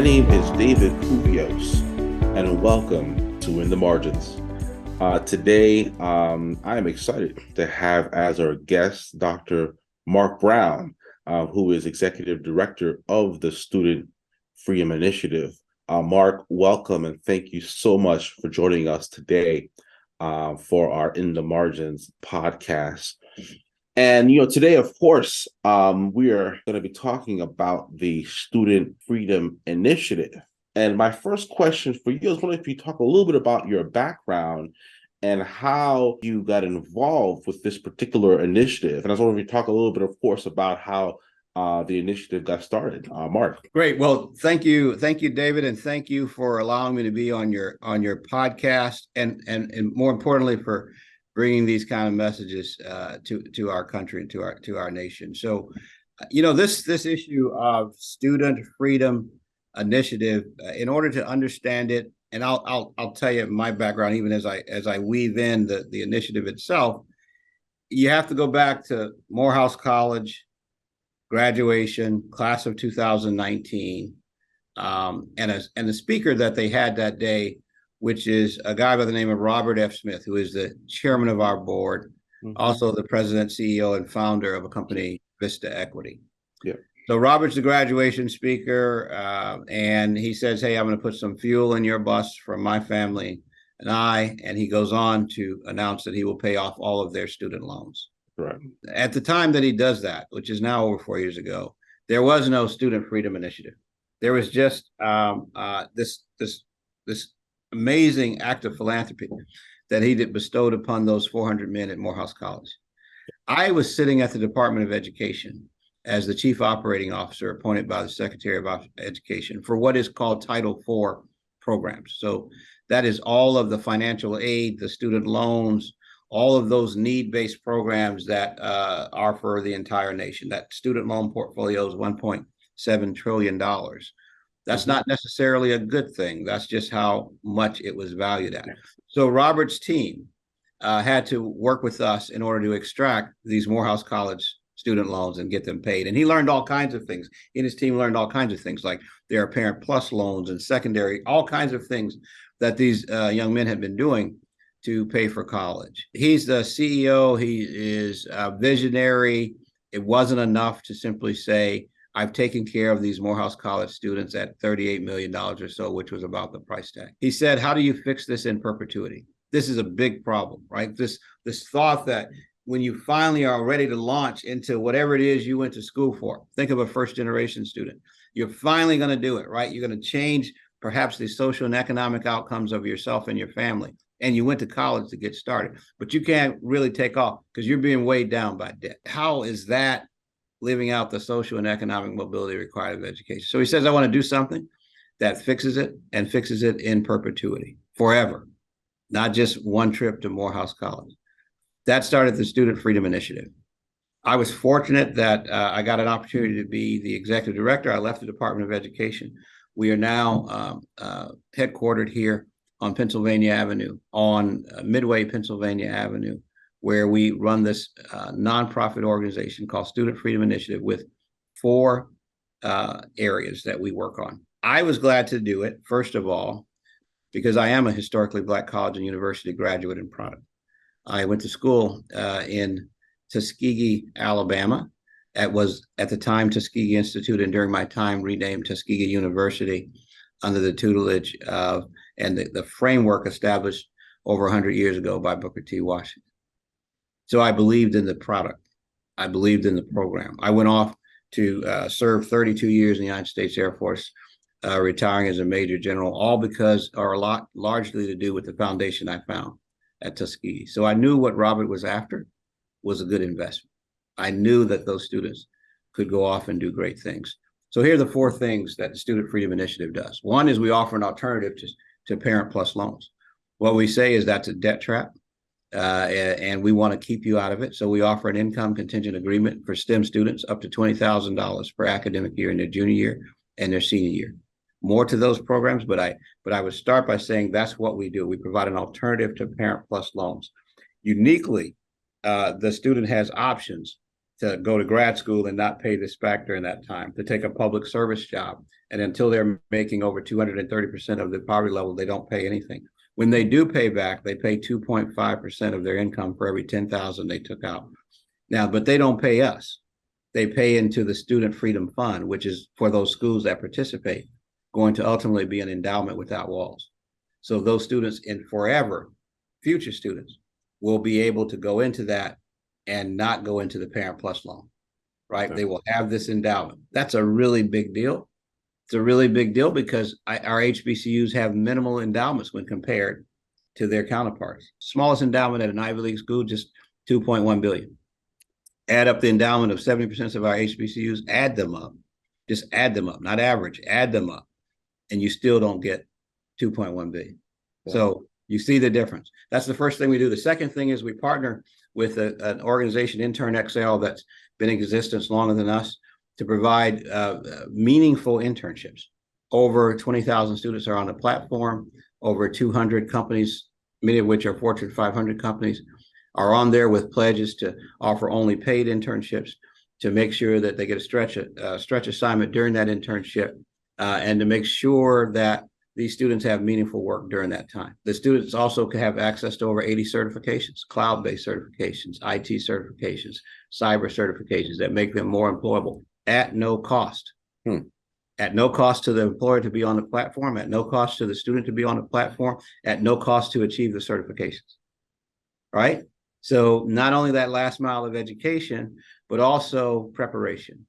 My name is David Pluviose, and welcome to In the Margins. Today, I am excited to have as our guest Dr. Mark Brown, who is Executive Director of the Student Freedom Initiative. Mark, welcome, and thank you so much for joining us today for our In the Margins podcast. And, today, of course, we are going to be talking about the Student Freedom Initiative. And my first question for you is wondering if you talk a little bit about your background and how you got involved with this particular initiative. And I was wondering if you talk a little bit, of course, about how the initiative got started. Mark. Great. Well, thank you, David, and thank you for allowing me to be on your podcast, and more importantly for bringing these kind of messages to our country and to our nation. So, this issue of Student Freedom Initiative, in order to understand it, and I'll tell you my background, even as I weave in the initiative itself, you have to go back to Morehouse College, graduation, class of 2019, and the speaker that they had that day, which is a guy by the name of Robert F. Smith, who is the chairman of our board, also the president, CEO, and founder of a company, Vista Equity. Yeah. So Robert's the graduation speaker, and he says, "Hey, I'm going to put some fuel in your bus from my family and he goes on to announce that he will pay off all of their student loans. Right. At the time that he does that, which is now over 4 years ago, there was no Student Freedom Initiative. There was just this amazing act of philanthropy that he bestowed upon those 400 men at Morehouse College. I was sitting at the Department of Education as the chief operating officer appointed by the Secretary of Education for what is called Title IV programs. So that is all of the financial aid, the student loans, all of those need-based programs that are for the entire nation. That student loan portfolio is $1.7 trillion. That's not necessarily a good thing. That's just how much it was valued at. So Robert's team had to work with us in order to extract these Morehouse College student loans and get them paid. And he learned all kinds of things. He and his team learned all kinds of things, like there are Parent Plus loans and secondary, all kinds of things that these young men had been doing to pay for college. He's the CEO. He is a visionary. It wasn't enough to simply say, I've taken care of these Morehouse College students at $38 million or so, which was about the price tag. He said, how do you fix this in perpetuity? This is a big problem, right? This thought that when you finally are ready to launch into whatever it is you went to school for, think of a first generation student. You're finally going to do it, right? You're going to change perhaps the social and economic outcomes of yourself and your family. And you went to college to get started, but you can't really take off because you're being weighed down by debt. How is that living out the social and economic mobility required of education? So he says, I want to do something that fixes it and fixes it in perpetuity, forever, not just one trip to Morehouse College. That started the Student Freedom Initiative. I was fortunate that I got an opportunity to be the executive director. I left the Department of Education. We are now headquartered here on Pennsylvania Avenue, on Midway, Pennsylvania Avenue, where we run this nonprofit organization called Student Freedom Initiative with 4 areas that we work on. I was glad to do it, first of all, because I am a historically Black college and university graduate and product. I went to school in Tuskegee, Alabama. It was at the time Tuskegee Institute, and during my time renamed Tuskegee University, under the tutelage of and the framework established over 100 years ago by Booker T. Washington. So I believed in the product. I believed in the program. I went off to serve 32 years in the United States Air Force, retiring as a major general, all because, or a lot largely to do with the foundation I found at Tuskegee. So I knew what Robert was after was a good investment. I knew that those students could go off and do great things. So here are the 4 things that the Student Freedom Initiative does. One is we offer an alternative to Parent Plus loans. What we say is that's a debt trap, and we want to keep you out of it. So we offer an income-contingent agreement for STEM students up to $20,000 per academic year in their junior year and their senior year. More to those programs, but I would start by saying that's what we do. We provide an alternative to Parent Plus loans. Uniquely, the student has options to go to grad school and not pay this back during that time, to take a public service job. And until they're making over 230% of the poverty level, they don't pay anything. When they do pay back, they pay 2.5% of their income for every 10,000 they took out. Now, but they don't pay us. They pay into the Student Freedom Fund, which is for those schools that participate, going to ultimately be an endowment without walls. So those students in forever, future students, will be able to go into that and not go into the Parent Plus loan, right? Okay. They will have this endowment. That's a really big deal. It's a really big deal because our HBCUs have minimal endowments when compared to their counterparts. Smallest endowment at an Ivy League school, just $2.1 billion. Add up the endowment of 70% of our HBCUs, add them up. Just add them up, not average, add them up. And you still don't get 2.1 billion. Yeah. So you see the difference. That's the first thing we do. The second thing is we partner with an organization, Intern XL, that's been in existence longer than us, to provide meaningful internships. Over 20,000 students are on the platform. Over 200 companies, many of which are Fortune 500 companies, are on there with pledges to offer only paid internships, to make sure that they get a stretch assignment during that internship, and to make sure that these students have meaningful work during that time. The students also can have access to over 80 certifications, cloud-based certifications, IT certifications, cyber certifications that make them more employable at no cost. At no cost to the employer to be on the platform, at no cost to the student to be on the platform, at no cost to achieve the certifications, right? So not only that last mile of education, but also preparation.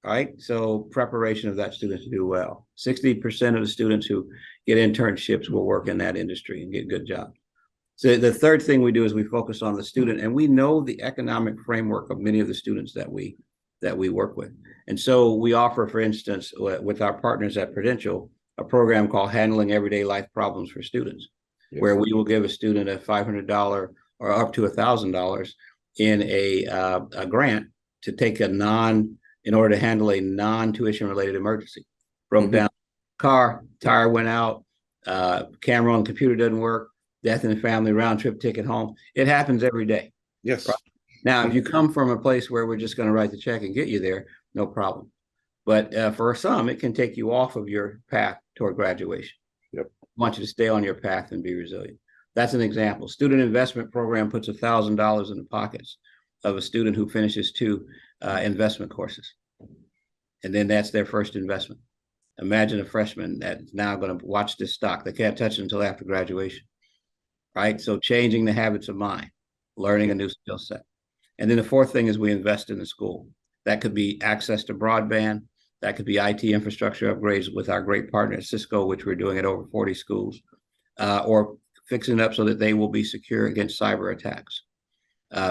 Right. So preparation of that student to do well. 60% of the students who get internships will work in that industry and get good jobs. So the third thing we do is we focus on the student, and we know the economic framework of many of the students that we work with. And so we offer, for instance, with our partners at Prudential, a program called Handling Everyday Life Problems for Students, where we will give a student a $500 or up to $1,000 in a grant to take in order to handle a non-tuition related emergency. Broke down car, tire went out, camera on the computer doesn't work, death in the family, round trip ticket home. It happens every day. Yes. Right? Now, if you come from a place where we're just going to write the check and get you there, no problem. But for some, it can take you off of your path toward graduation. Yep. I want you to stay on your path and be resilient. That's an example. Student investment program puts $1,000 in the pockets of a student who finishes 2 investment courses. And then that's their first investment. Imagine a freshman that's now going to watch this stock. They can't touch it until after graduation, right? So changing the habits of mind, learning a new skill set. And then the fourth thing is we invest in the school. That could be access to broadband. That could be IT infrastructure upgrades with our great partner at Cisco, which we're doing at over 40 schools, or fixing it up so that they will be secure against cyber attacks.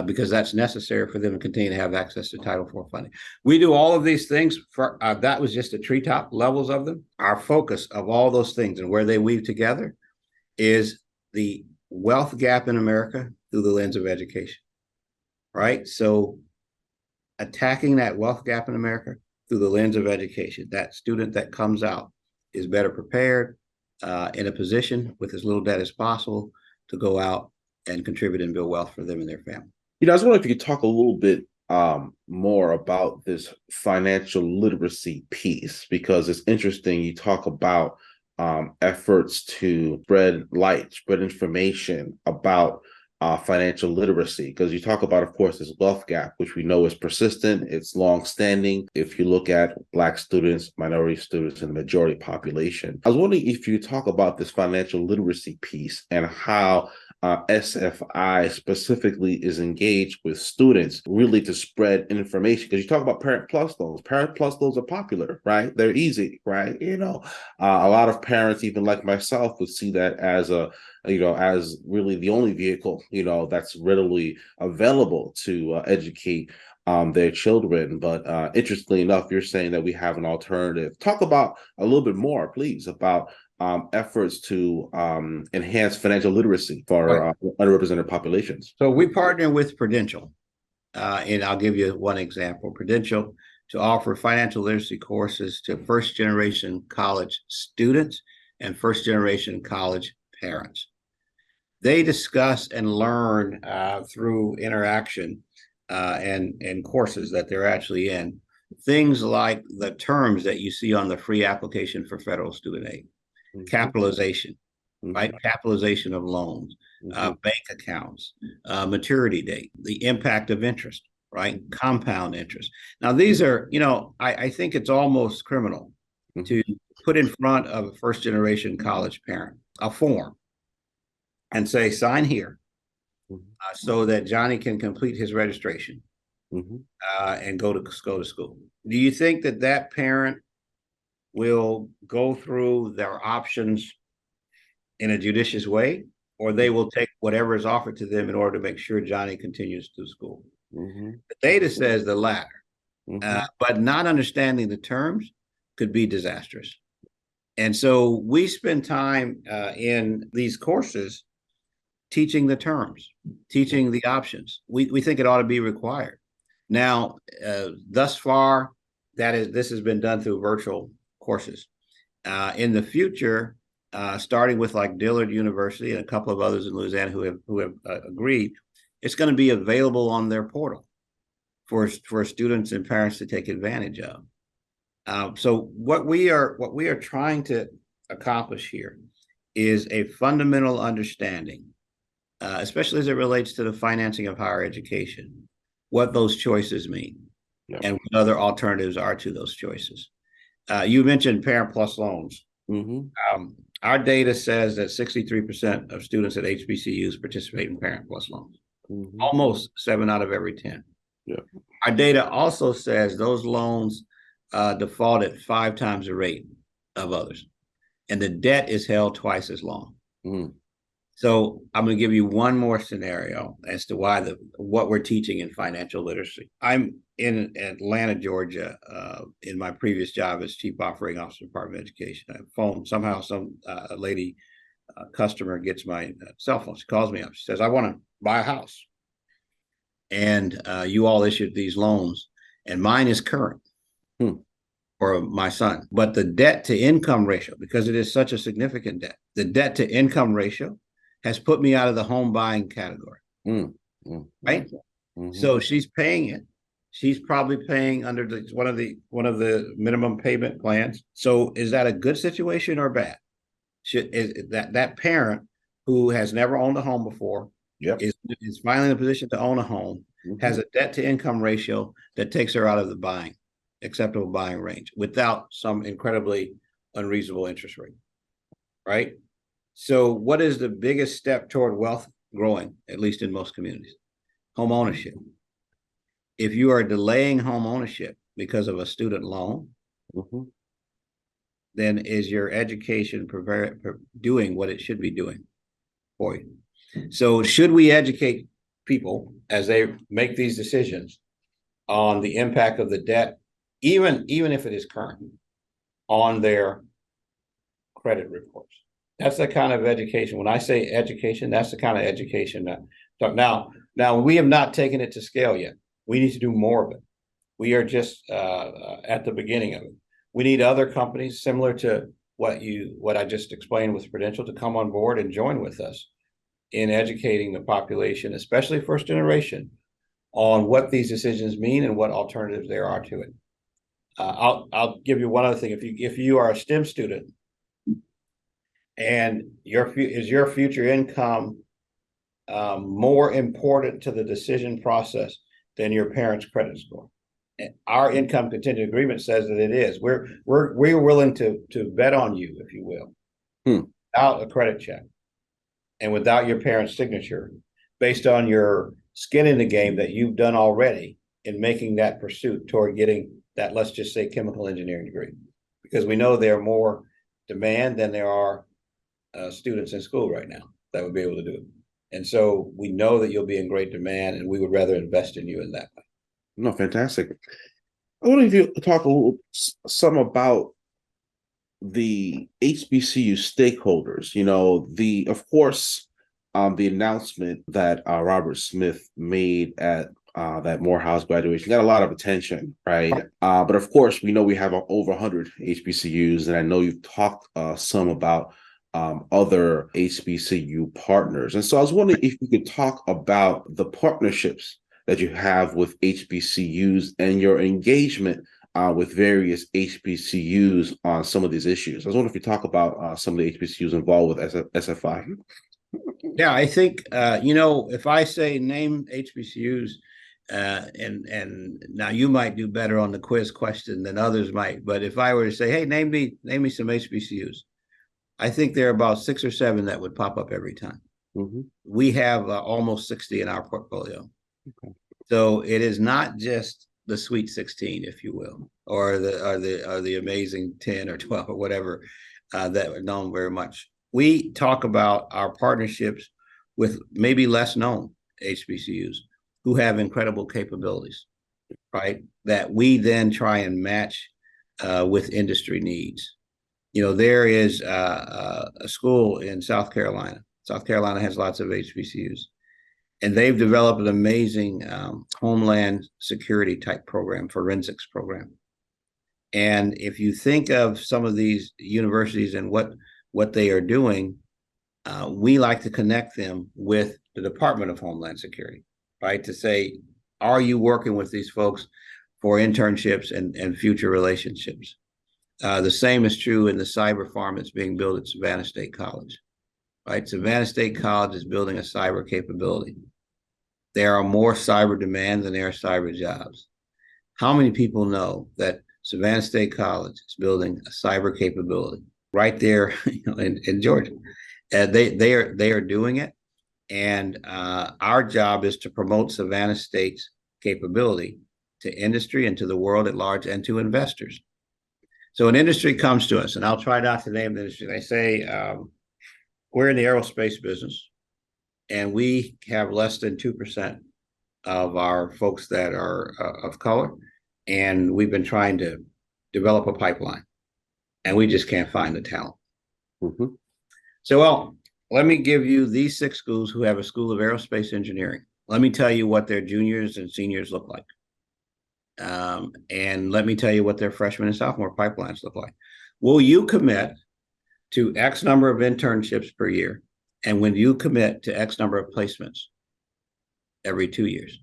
Because that's necessary for them to continue to have access to Title IV funding. We do all of these things. For that was just the treetop levels of them. Our focus of all those things and where they weave together is the wealth gap in America through the lens of education, right? So attacking that wealth gap in America through the lens of education, that student that comes out is better prepared, in a position with as little debt as possible to go out and contribute and build wealth for them and their family. I was wondering if you could talk a little bit more about this financial literacy piece, because it's interesting. You talk about efforts to spread light, spread information about financial literacy, because you talk about, of course, this wealth gap, which we know is persistent, it's long-standing. If you look at Black students, minority students, and the majority population, I was wondering if you talk about this financial literacy piece and how SFI specifically is engaged with students really to spread information, because you talk about Parent Plus loans. Parent Plus loans are popular, right? They're easy, right? A lot of parents, even like myself, would see that as as really the only vehicle, that's readily available to educate their children. But interestingly enough, you're saying that we have an alternative. Talk about a little bit more, please, about efforts to enhance financial literacy for underrepresented populations. So we partner with Prudential, and I'll give you one example. Prudential to offer financial literacy courses to first-generation college students and first-generation college parents. They discuss and learn through interaction and courses that they're actually in. Things like the terms that you see on the free application for federal student aid, capitalization, right? Capitalization of loans, bank accounts, maturity date, the impact of interest, right? Compound interest. Now, these are, I think it's almost criminal to put in front of a first generation college parent a form and say, sign here so that Johnny can complete his registration and go to school. Do you think that that parent will go through their options in a judicious way, or they will take whatever is offered to them in order to make sure Johnny continues to school? The data says the latter, but not understanding the terms could be disastrous. And so we spend time in these courses teaching the terms, teaching the options. We think it ought to be required. Now, thus far, this has been done through virtual courses. In the future, starting with like Dillard University and a couple of others in Louisiana who have agreed, it's going to be available on their portal for students and parents to take advantage of. So what we are trying to accomplish here is a fundamental understanding, especially as it relates to the financing of higher education, what those choices mean and what other alternatives are to those choices. You mentioned Parent Plus loans. Our data says that 63% of students at HBCUs participate in Parent Plus loans, almost 7 out of every 10. Our data also says those loans default at 5 times the rate of others, and the debt is held twice as long. So I'm going to give you one more scenario as to what we're teaching in financial literacy. I'm in Atlanta, Georgia, in my previous job as Chief Operating Officer, Department of Education. I phoned somehow, a lady customer gets my cell phone. She calls me up. She says, I want to buy a house. And you all issued these loans, and mine is current for my son. But the debt to income ratio, because it is such a significant debt, the debt to income ratio has put me out of the home buying category, right? So she's paying it. She's probably paying under one of the minimum payment plans. So is that a good situation or bad? Is that parent who has never owned a home before is finally in a position to own a home, has a debt to income ratio that takes her out of the acceptable buying range without some incredibly unreasonable interest rate, right? So what is the biggest step toward wealth growing, at least in most communities? Home ownership. If you are delaying home ownership because of a student loan, then is your education doing what it should be doing for you? So should we educate people as they make these decisions on the impact of the debt, even if it is current, on their credit reports? That's the kind of education. When I say education, that's the kind of education that now we have not taken it to scale yet. We need to do more of it. We are just at the beginning of it. We need other companies similar to what I just explained with Prudential to come on board and join with us in educating the population, especially first generation, on what these decisions mean and what alternatives there are to it. I'll give you one other thing. If you are a STEM student, and is your future income more important to the decision process than your parents' credit score? Our income contingent agreement says that it is. We're willing to bet on you, if you will, without a credit check and without your parents' signature, based on your skin in the game that you've done already in making that pursuit toward getting that, let's just say, chemical engineering degree, because we know there are more demand than there are students in school right now that would be able to do it. And so we know that you'll be in great demand, and we would rather invest in you in that way. No, fantastic. I want to talk some about the HBCU stakeholders. Of course, the announcement that Robert Smith made at that Morehouse graduation got a lot of attention, right? But of course, we know we have over 100 HBCUs, and I know you've talked some about other HBCU partners. And so I was wondering if you could talk about the partnerships that you have with HBCUs and your engagement with various HBCUs on some of these issues. I was wondering if you talk about some of the HBCUs involved with SFI. Yeah, I think if I say name HBCUs, and now you might do better on the quiz question than others might, but if I were to say, hey, name me some HBCUs, I think there are about 6 or 7 that would pop up every time. Mm-hmm. We have almost 60 in our portfolio. Okay. So it is not just the Sweet 16, if you will, or the amazing 10 or 12 or whatever that are known very much. We talk about our partnerships with maybe less known HBCUs who have incredible capabilities, right? That we then try and match with industry needs. There is a school in South Carolina. South Carolina has lots of HBCUs, and they've developed an amazing homeland security type program, forensics program. And if you think of some of these universities and what they are doing, we like to connect them with the Department of Homeland Security, right? To say, are you working with these folks for internships and future relationships? The same is true in the cyber farm that's being built at Savannah State College, right? Savannah State College is building a cyber capability. There are more cyber demands than there are cyber jobs. How many people know that Savannah State College is building a cyber capability right there in Georgia? They are doing it, and our job is to promote Savannah State's capability to industry and to the world at large and to investors. So an industry comes to us, and I'll try not to name the industry. They say, we're in the aerospace business, and we have less than 2% of our folks that are of color, and we've been trying to develop a pipeline, and we just can't find the talent. Mm-hmm. So, well, let me give you these 6 schools who have a School of Aerospace Engineering. Let me tell you what their juniors and seniors look like. And let me tell you what their freshman and sophomore pipelines look like. Will you commit to X number of internships per year? And when you commit to X number of placements every 2 years?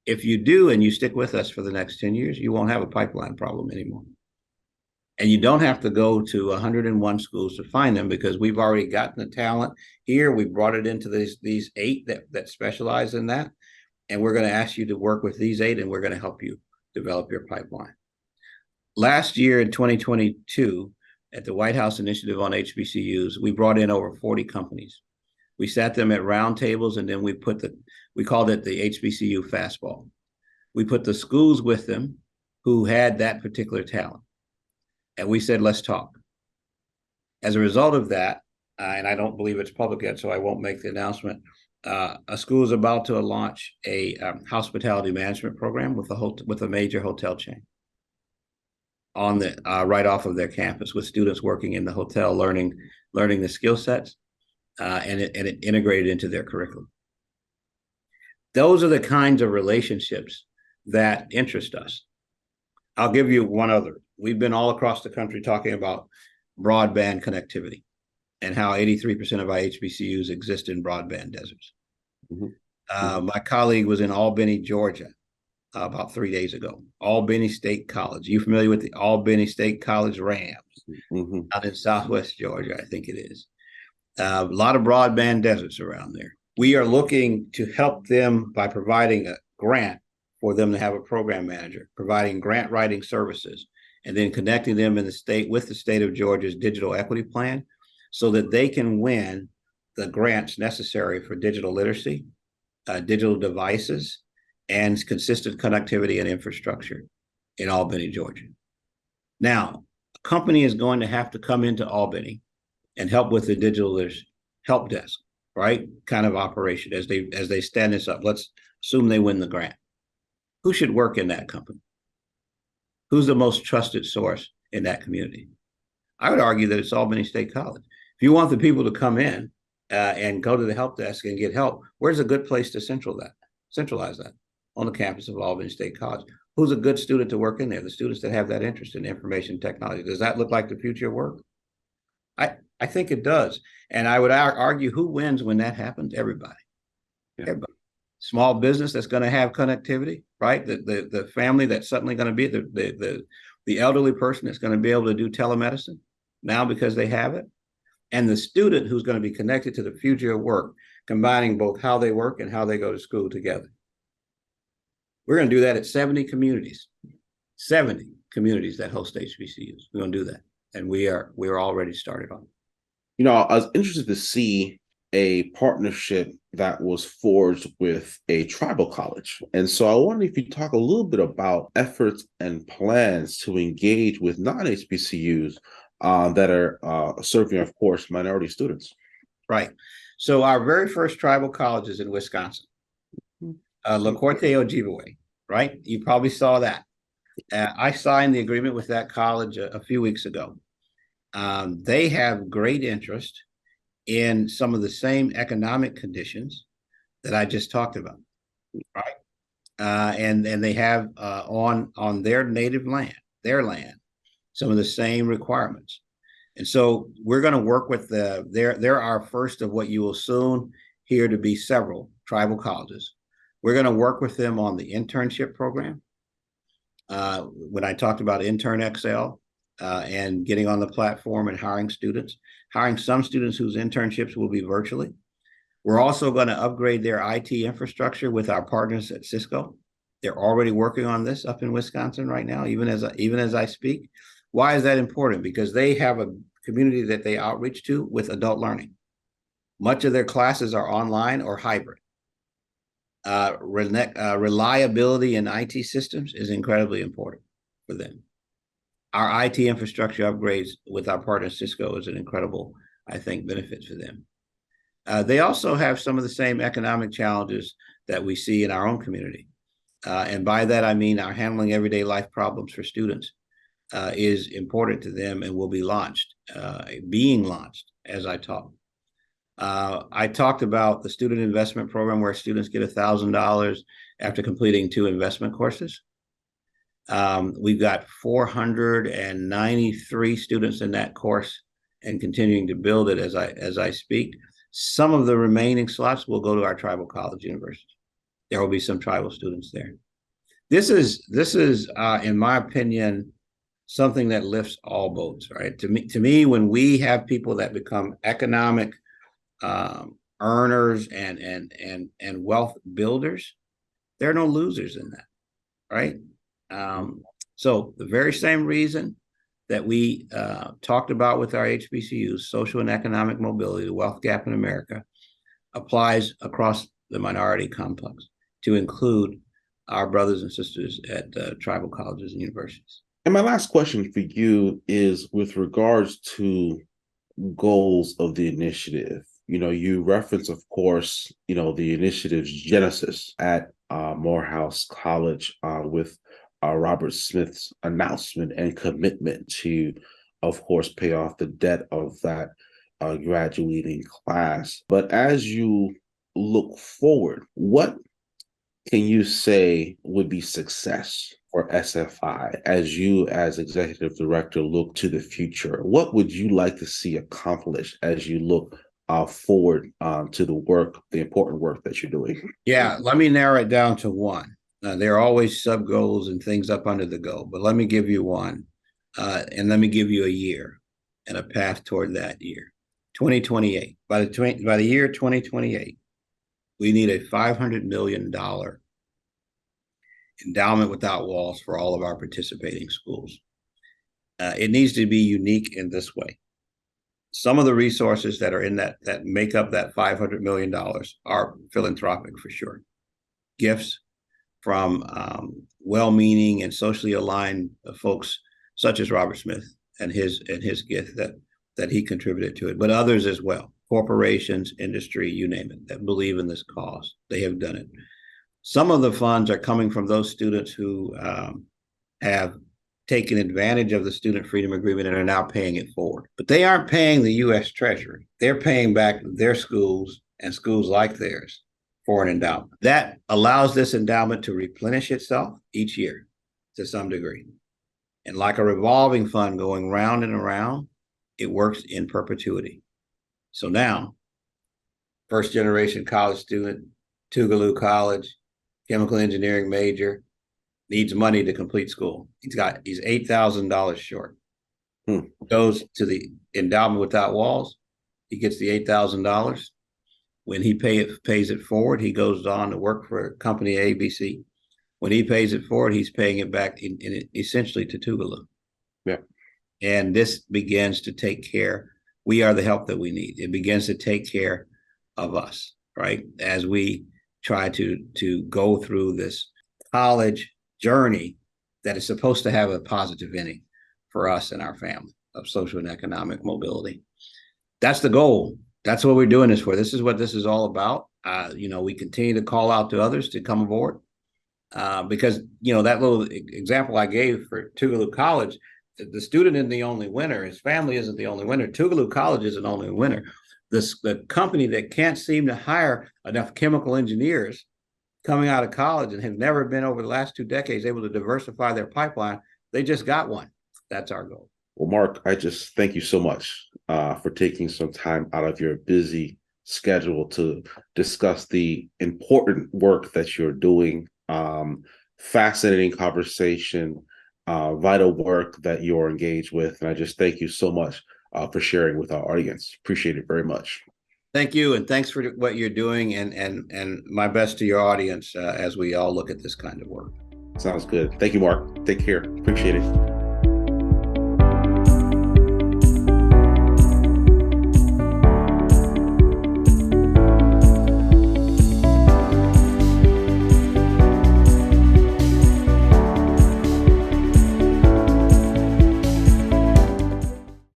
If you do, and you stick with us for the next 10 years, you won't have a pipeline problem anymore. And you don't have to go to 101 schools to find them, because we've already gotten the talent here. We brought it into these 8 that specialize in that. And we're going to ask you to work with these 8, and we're going to help you develop your pipeline. Last year in 2022, at the White House Initiative on HBCUs, we brought in over 40 companies. We sat them at round tables, and then we called it the HBCU fastball. We put the schools with them who had that particular talent. And we said, let's talk. As a result of that, and I don't believe it's public yet, so I won't make the announcement, a school is about to launch a hospitality management program with a major hotel chain on the right off of their campus, with students working in the hotel, learning the skill sets, and it integrated into their curriculum. Those are the kinds of relationships that interest us. I'll give you one other. We've been all across the country talking about broadband connectivity and how 83% of our HBCUs exist in broadband deserts. Mm-hmm. My colleague was in Albany, Georgia, about 3 days ago. Albany State College. You familiar with the Albany State College Rams? Mm-hmm. Out in Southwest Georgia, I think it is. A lot of broadband deserts around there. We are looking to help them by providing a grant for them to have a program manager, providing grant writing services, and then connecting them in the state with the state of Georgia's digital equity plan, so that they can win the grants necessary for digital literacy, digital devices, and consistent connectivity and infrastructure in Albany, Georgia. Now, a company is going to have to come into Albany and help with the digital literacy help desk, right? Kind of operation as they stand this up. Let's assume they win the grant. Who should work in that company? Who's the most trusted source in that community? I would argue that it's Albany State College. If you want the people to come in and go to the help desk and get help, where's a good place to centralize that? On the campus of Albany State College. Who's a good student to work in there? The students that have that interest in information technology. Does that look like the future of work? I think it does. And I would argue, who wins when that happens? Everybody. Yeah. Everybody. small business that's going to have connectivity, right? The family that's suddenly going to be the elderly person that's going to be able to do telemedicine now because they have it, and the student who's going to be connected to the future of work, combining both how they work and how they go to school together. We're going to do that at 70 communities that host HBCUs. We're going to do that, and we're already started on it. I was interested to see a partnership that was forged with a tribal college. And so I wonder if you talk a little bit about efforts and plans to engage with non-HBCUs that are serving, of course, minority students. Right. So our very first tribal college is in Wisconsin, La Corte Ojibwe, right? You probably saw that. I signed the agreement with that college a few weeks ago. They have great interest in some of the same economic conditions that I just talked about, right? And they have on their native land, some of the same requirements. And so we're going to work with they're our first of what you will soon hear to be several tribal colleges. We're going to work with them on the internship program. When I talked about Intern XL and getting on the platform and hiring some students whose internships will be virtually. We're also going to upgrade their IT infrastructure with our partners at Cisco. They're already working on this up in Wisconsin right now, even as I speak. Why is that important? Because they have a community that they outreach to with adult learning. Much of their classes are online or hybrid. Reliability in IT systems is incredibly important for them. Our IT infrastructure upgrades with our partner Cisco is an incredible, I think, benefit for them. They also have some of the same economic challenges that we see in our own community. And by that, I mean our handling everyday life problems for students is important to them and will be being launched as I talk. I talked about the student investment program where students get $1,000 after completing 2 investment courses. We've got 493 students in that course and continuing to build it as I speak. Some of the remaining slots will go to our tribal college universities. There will be some tribal students there. This is in my opinion, something that lifts all boats, right? To me, when we have people that become economic earners and wealth builders, there are no losers in that, right? So the very same reason that we talked about with our HBCUs, social and economic mobility, the wealth gap in America, applies across the minority complex to include our brothers and sisters at tribal colleges and universities. And my last question for you is with regards to goals of the initiative. You reference, of course, the initiative's genesis at Morehouse College with Robert Smith's announcement and commitment to, of course, pay off the debt of that graduating class. But as you look forward, what can you say would be success for SFI as you, as executive director, look to the future? What would you like to see accomplished as you look forward to the important work that you're doing? Yeah, let me narrow it down to one. There are always sub goals and things up under the goal, but let me give you one, and let me give you a year and a path toward that year. 2028. By the year 2028, we need a $500 million endowment without walls for all of our participating schools. It needs to be unique in this way. Some of the resources that are in that make up that $500 million are philanthropic for sure. Gifts from well-meaning and socially aligned folks such as Robert Smith and his gift that he contributed to it, but others as well. Corporations, industry, you name it, that believe in this cause. They have done it. Some of the funds are coming from those students who have taken advantage of the Student Freedom Agreement and are now paying it forward. But they aren't paying the U.S. Treasury. They're paying back their schools and schools like theirs for an endowment. That allows this endowment to replenish itself each year to some degree. And like a revolving fund going round and around, it works in perpetuity. So now, first generation college student Tougaloo College, chemical engineering major, needs money to complete school. He's $8,000 short. Goes to the endowment without walls. He gets the $8,000. When he pays it forward, he goes on to work for company ABC. When he pays it forward, he's paying it back essentially to Tougaloo. Yeah. And this begins to take care. We are the help that we need. It begins to take care of us, right? As we try to go through this college journey that is supposed to have a positive ending for us and our family of social and economic mobility. That's the goal. That's what we're doing this for. This is what this is all about. We continue to call out to others to come aboard because, that little example I gave for Tougaloo College, the student isn't the only winner. His family isn't the only winner. Tougaloo College isn't the only winner. The company that can't seem to hire enough chemical engineers coming out of college and have never been over the last 2 decades able to diversify their pipeline, they just got one. That's our goal. Well, Mark, I just thank you so much for taking some time out of your busy schedule to discuss the important work that you're doing. Fascinating conversation, vital work that you're engaged with. And I just thank you so much for sharing with our audience. Appreciate it very much. Thank you. And thanks for what you're doing and my best to your audience as we all look at this kind of work. Sounds good. Thank you, Mark. Take care. Appreciate it.